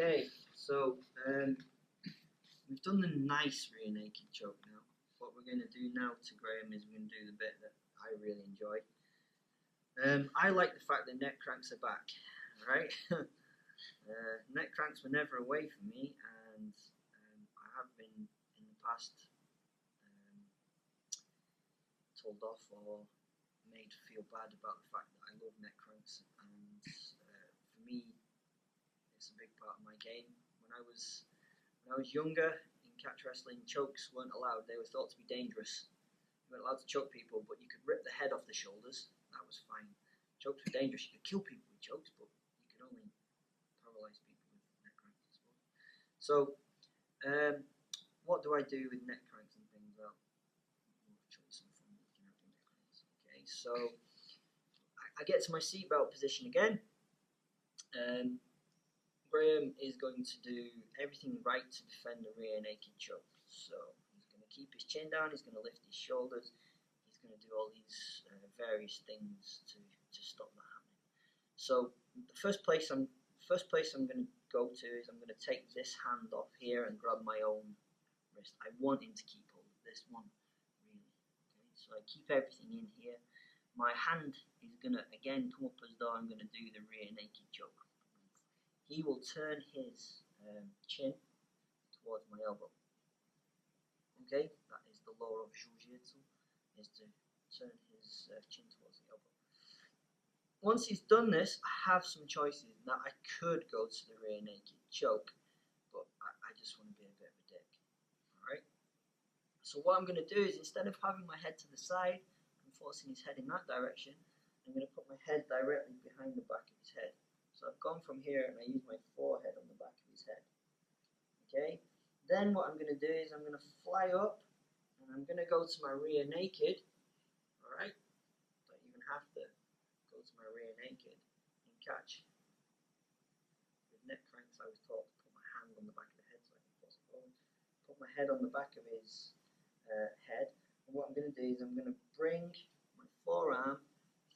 Okay, so we've done the nice rear naked choke now. What we're going to do now to Graham is we're going to do the bit that I really enjoy. I like the fact that neck cranks are back, right? Neck cranks were never away from me, and I have been in the past told off or made to feel bad about the fact that I love neck cranks, and for me it's a big part of my game. When I was younger in catch wrestling, chokes weren't allowed. They were thought to be dangerous. You weren't allowed to choke people, but you could rip the head off the shoulders. That was fine. Chokes were dangerous. You could kill people with chokes, but you could only paralyze people with neck cranks, I suppose. So what do I do with neck cranks and things? Well, I'll show you some fun looking at neck cranks. Okay, so I get to my seatbelt position again. Graham is going to do everything right to defend the rear naked choke. So he's going to keep his chin down, he's going to lift his shoulders, he's going to do all these various things to stop that happening. So the first place I'm going to go to is I'm going to take this hand off here and grab my own wrist. I want him to keep hold of this one, really. Okay, so I keep everything in here. My hand is going to again come up as though I'm going to do the rear naked choke. He will turn his chin towards my elbow. Okay, that is the law of jiu-jitsu, is to turn his chin towards the elbow. Once he's done this, I have some choices. Now I could go to the rear naked choke, but I just want to be a bit of a dick. Alright? So what I'm going to do is, instead of having my head to the side and forcing his head in that direction, I'm going to put my head directly behind the back of his head. So I've gone from here and I use my forehead on the back of his head. Okay? Then what I'm going to do is I'm going to fly up and I'm going to go to my rear naked. Alright? Don't even have to go to my rear naked and catch. With neck cranks I was taught to put my hand on the back of the head so I can force it forward. Put my head on the back of his head. And what I'm going to do is I'm going to bring my forearm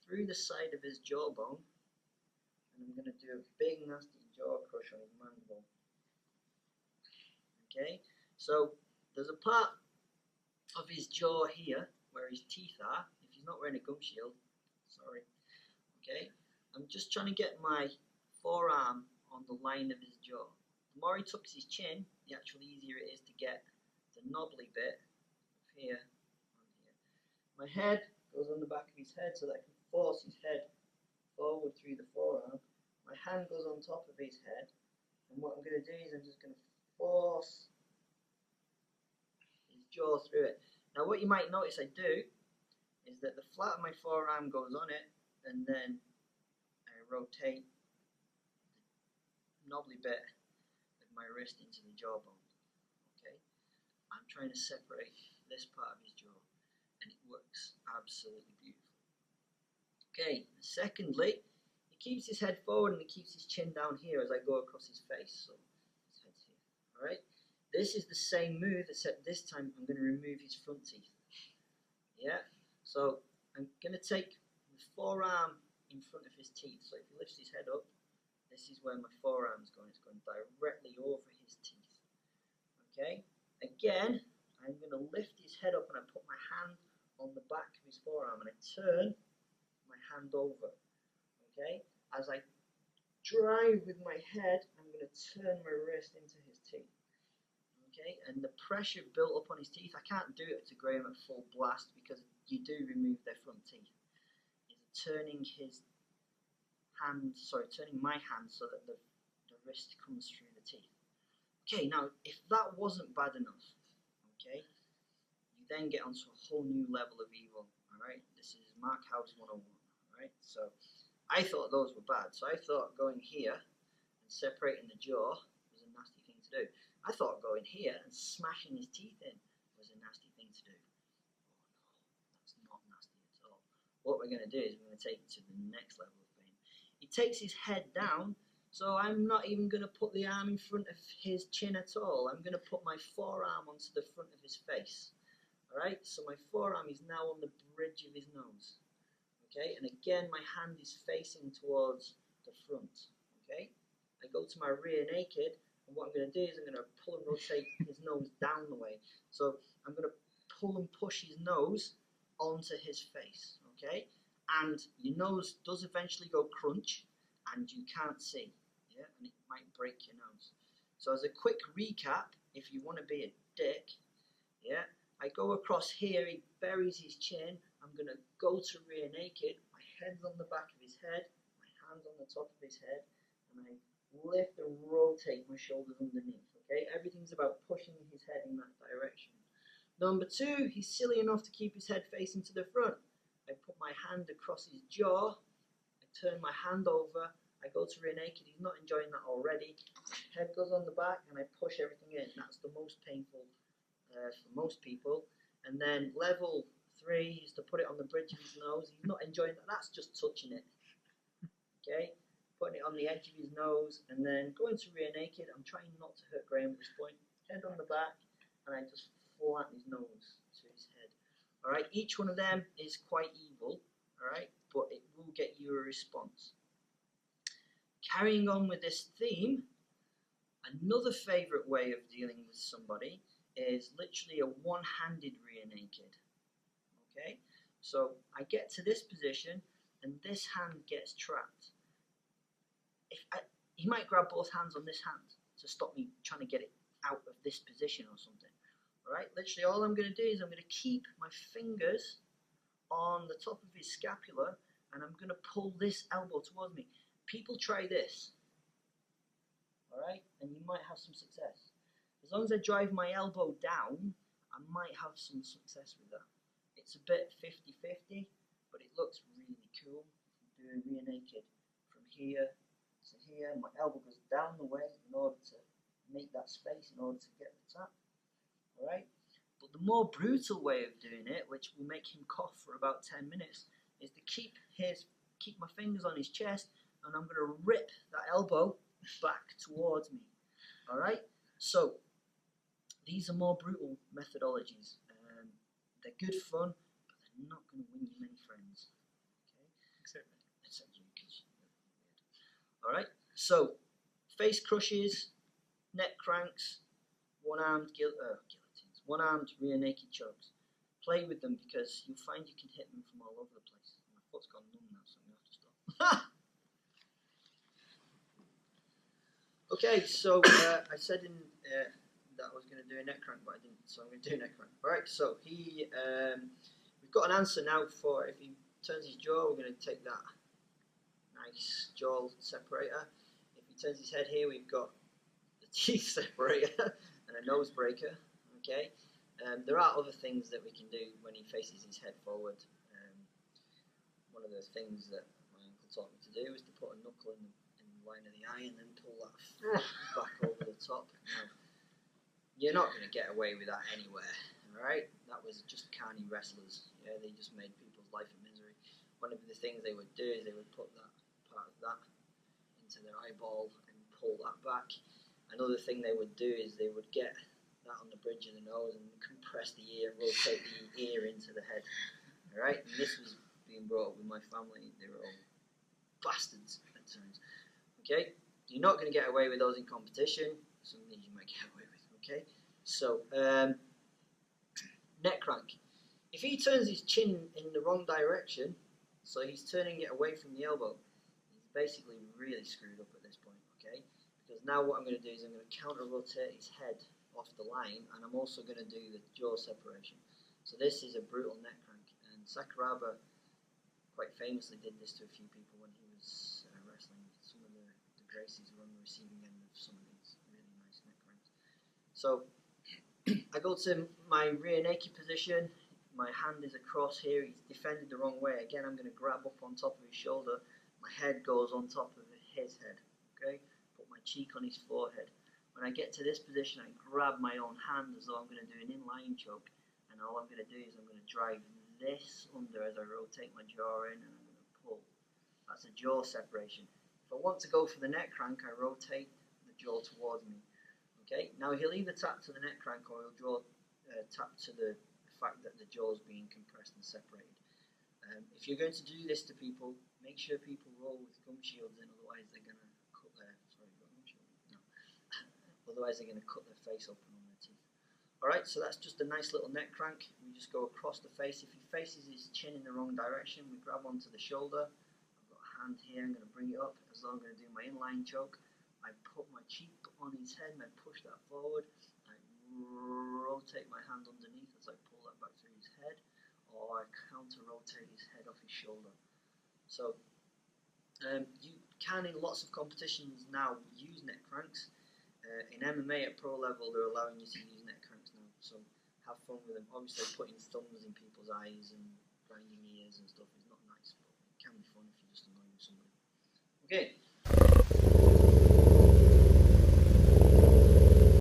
through the side of his jawbone. And I'm going to do a big nasty jaw crush on his mandible. Okay, so there's a part of his jaw here where his teeth are. If he's not wearing a gum shield, sorry. Okay, I'm just trying to get my forearm on the line of his jaw. The more he tucks his chin, the actually easier it is to get the knobbly bit here on here. My head goes on the back of his head so that I can force his head forward through the forearm. My hand goes on top of his head, and what I'm going to do is I'm just going to force his jaw through it. Now what you might notice I do is that the flat of my forearm goes on it, and then I rotate the knobbly bit of my wrist into the jawbone. Okay, I'm trying to separate this part of his jaw, and it works absolutely beautiful. Okay, secondly, he keeps his head forward and he keeps his chin down here as I go across his face. So his head's here. Alright? This is the same move, except this time I'm going to remove his front teeth. Yeah? So I'm going to take the forearm in front of his teeth. So if he lifts his head up, this is where my forearm's going. It's going directly over his teeth. Okay? Again, I'm going to lift his head up and I put my hand on the back of his forearm and I turn my hand over. Okay, as I drive with my head, I'm going to turn my wrist into his teeth. Okay, and the pressure built up on his teeth, I can't do it to Graham at full blast because you do remove their front teeth. Is turning his hand, turning my hand so that the wrist comes through the teeth. Okay, now if that wasn't bad enough, okay, you then get onto a whole new level of evil. Alright, this is Mark House 101. Alright, so I thought those were bad, so I thought going here and separating the jaw was a nasty thing to do. I thought going here and smashing his teeth in was a nasty thing to do. Oh no, that's not nasty at all. What we're going to do is we're going to take it to the next level of pain. He takes his head down, so I'm not even going to put the arm in front of his chin at all. I'm going to put my forearm onto the front of his face. Alright, so my forearm is now on the bridge of his nose. Okay, and again my hand is facing towards the front. Okay, I go to my rear naked, and what I'm going to do is I'm going to pull and rotate his nose down the way. So I'm going to pull and push his nose onto his face, okay? And your nose does eventually go crunch, and you can't see, yeah? And it might break your nose. So as a quick recap, if you want to be a dick, yeah, I go across here, he buries his chin, I'm going to go to rear naked, my head's on the back of his head, my hand's on the top of his head, and I lift and rotate my shoulders underneath, okay? Everything's about pushing his head in that direction. Number 2, he's silly enough to keep his head facing to the front. I put my hand across his jaw, I turn my hand over, I go to rear naked, he's not enjoying that already. Head goes on the back and I push everything in. That's the most painful for most people. And then level 3 is to put it on the bridge of his nose. He's not enjoying that, that's just touching it. Okay, putting it on the edge of his nose and then going to rear naked. I'm trying not to hurt Graham at this point. Head on the back and I just flatten his nose to his head. Alright, each one of them is quite evil, alright, but it will get you a response. Carrying on with this theme, another favourite way of dealing with somebody is literally a one-handed rear naked. Okay, so I get to this position and this hand gets trapped. He might grab both hands on this hand to stop me trying to get it out of this position or something. Alright, literally all I'm going to do is I'm going to keep my fingers on the top of his scapula and I'm going to pull this elbow towards me. People try this, alright, and you might have some success. As long as I drive my elbow down, I might have some success with that. It's a bit 50-50, but it looks really cool. Doing rear naked from here to here, my elbow goes down the way in order to make that space, in order to get the tap. Alright, but the more brutal way of doing it, which will make him cough for about 10 minutes, is to keep my fingers on his chest, and I'm going to rip that elbow back towards me. Alright, so these are more brutal methodologies. They're good fun, but they're not going to win you many friends. Okay? Except you, because you're weird. Alright, so face crushes, neck cranks, one-armed guillotines, one-armed rear naked chokes. Play with them because you'll find you can hit them from all over the place. My foot's gone numb now, so I'm going to have to stop. Okay, so I said that I was going to do a neck crank, but I didn't, so I'm going to do a neck crank. Alright, so we've got an answer now for if he turns his jaw, we're going to take that nice jaw separator. If he turns his head here, we've got the teeth separator and a nose breaker. Okay, there are other things that we can do when he faces his head forward. One of the things that my uncle taught me to do is to put a knuckle in the line of the eye and then pull that back over the top. Now, you're not going to get away with that anywhere, alright? That was just carny wrestlers. Yeah, they just made people's life a misery. One of the things they would do is they would put that part of that into their eyeball and pull that back. Another thing they would do is they would get that on the bridge of the nose and compress the ear, rotate the ear into the head. Alright, and this was being brought up with my family. They were all bastards at times. Okay, you're not going to get away with those in competition. Some of these you might get away with. Okay, so neck crank. If he turns his chin in the wrong direction, so he's turning it away from the elbow, he's basically really screwed up at this point. Okay, because now what I'm going to do is I'm going to counter rotate his head off the line, and I'm also going to do the jaw separation. So this is a brutal neck crank, and Sakuraba quite famously did this to a few people when he was wrestling. Some of the Gracies were on the receiving end of some of these really nice neck cranks. So I go to my rear naked position, my hand is across here, he's defended the wrong way. Again, I'm going to grab up on top of his shoulder, my head goes on top of his head, okay? Put my cheek on his forehead. When I get to this position, I grab my own hand as though I'm going to do an inline choke, and all I'm going to do is I'm going to drive this under as I rotate my jaw in, and I'm going to pull. That's a jaw separation. If I want to go for the neck crank, I rotate the jaw towards me. Okay, now he'll either tap to the neck crank or he'll tap to the fact that the jaw is being compressed and separated. If you're going to do this to people, make sure people roll with gum shields in, otherwise they're going to cut their, sorry, got otherwise they're going to cut their face open on their teeth. Alright, so that's just a nice little neck crank. We just go across the face. If he faces his chin in the wrong direction, we grab onto the shoulder. I've got a hand here, I'm going to bring it up. As though I'm going to do my inline choke. I put my cheek on his head and I push that forward. I rotate my hand underneath as I pull that back through his head, or I counter rotate his head off his shoulder. So you can, in lots of competitions now, use neck cranks. In MMA at pro level, they're allowing you to use neck cranks now, so have fun with them. Obviously, putting thumbs in people's eyes and grinding ears and stuff is not nice, but it can be fun if you're just annoying somebody. Okay.